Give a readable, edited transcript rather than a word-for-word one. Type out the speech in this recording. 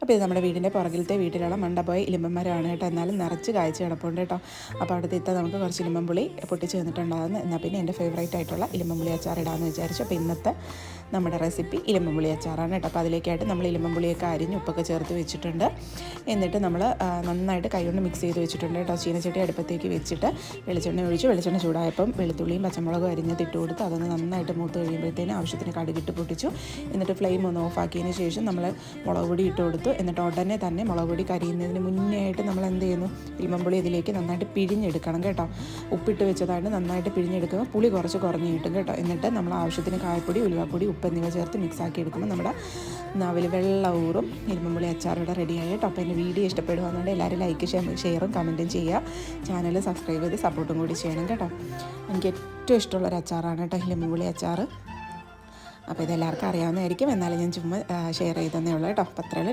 അപ്പോൾ ഇത് നമ്മുടെ വീടിൻ്റെ പുറകിലത്തെ വീട്ടിലുള്ള മണ്ടപോയ ഇലിമ്പന്മാരാണ് കേട്ടോ. എന്നാലും നിറച്ച് കായ്ച്ച് കിടപ്പുണ്ട് കേട്ടോ. അപ്പോൾ അവിടുത്തെ ഇത്ത നമുക്ക് കുറച്ച് ഇലിമ്പൻപുളി പൊട്ടിച്ച് തന്നിട്ടുണ്ടാകുന്നു. എന്നാൽ പിന്നെ എൻ്റെ ഫേവറേറ്റ് ആയിട്ടുള്ള ഇലിമ്പൻപുളി അച്ചാർ ഇടാമെന്ന് വിചാരിച്ചു. അപ്പോൾ ഇന്നത്തെ നമ്മുടെ റെസിപ്പി ഇലിമ്പൻപുളി അച്ചാറാണ് കേട്ടോ. അപ്പോൾ അതിലേക്കായിട്ട് നമ്മൾ ഇലിമ്പൻപുളിയൊക്കെ അരിഞ്ഞ് ഉപ്പൊക്കെ ചേർത്ത് വെച്ചിട്ടുണ്ട്. എന്നിട്ട് നമ്മൾ നന്നായിട്ട് കൈകൊണ്ട് മിക്സ് ചെയ്ത് വെച്ചിട്ടുണ്ട് കേട്ടോ. ചീനച്ചട്ടി അടുപ്പത്തേക്ക് വെച്ചിട്ട് വെളിച്ചെണ്ണ ഒഴിച്ച് വെളിച്ചെണ്ണ ചൂടായപ്പം വെളുത്തുള്ളിയും പച്ചമുളകും അരിഞ്ഞിട്ട് ഇട്ട് കൊടുത്ത് അതൊന്ന് നന്നായിട്ട് മൂത്ത് കഴിയുമ്പോഴത്തേനും ആവശ്യത്തിന് കടുകിട്ട് പൊട്ടിച്ചു. എന്നിട്ട് ഫ്ലെയിം ഒന്ന് ഓഫാക്കിയതിന് ശേഷം നമ്മൾ മുളക് പൊടി ഇട്ട് കൊടുത്തു. എന്നിട്ട് ഉടനെ തന്നെ മുളക് പൊടി കരിയുന്നതിന് മുന്നേ ആയിട്ട് നമ്മൾ എന്ത് ചെയ്യുന്നു, ഇലിമ്പൻപുളി ഇതിലേക്ക് നന്നായിട്ട് പിഴിഞ്ഞെടുക്കണം കേട്ടോ. ഉപ്പിട്ട് വെച്ചതായിട്ട് നന്നായിട്ട് പിഴിഞ്ഞെടുക്കുമ്പോൾ പുളി കുറച്ച് കുറഞ്ഞ് കിട്ടും കേട്ടോ. എന്നിട്ട് നമ്മൾ ആവശ്യത്തിന് കായപ്പൊടി, ഉലുവാപ്പൊടി, ഉപ്പ് എന്നിവ ചേർത്ത് മിക്സാക്കി എടുക്കുമ്പോൾ നമ്മുടെ നാവിൽ വെള്ളയൂറും ഇലിമ്പൻപുളി അച്ചാറിവിടെ റെഡിയായി കേട്ടോ. അപ്പോൾ എൻ്റെ വീഡിയോ ഇഷ്ടപ്പെടുകയെന്നുണ്ടെങ്കിൽ എല്ലാവരും ലൈക്ക് ഷെയറും കമൻറ്റും ചെയ്യുക. ചാനൽ സബ്സ്ക്രൈബ് ചെയ്ത് സപ്പോർട്ടും കൂടി ചെയ്യണം കേട്ടോ. എനിക്ക് ഏറ്റവും ഇഷ്ടമുള്ളൊരു അച്ചാറാണ് കേട്ടോ ഇലിമ്പൻപുളി അച്ചാർ. അപ്പോൾ ഇതെല്ലാവർക്കും അറിയാവുന്നതായിരിക്കും, എന്നാലും ഞാൻ ചുമ്മാ ഷെയർ ചെയ്തതന്നേ ഉള്ളൂ കേട്ടോ. അപ്പോൾ അത്രയുള്ളൂ.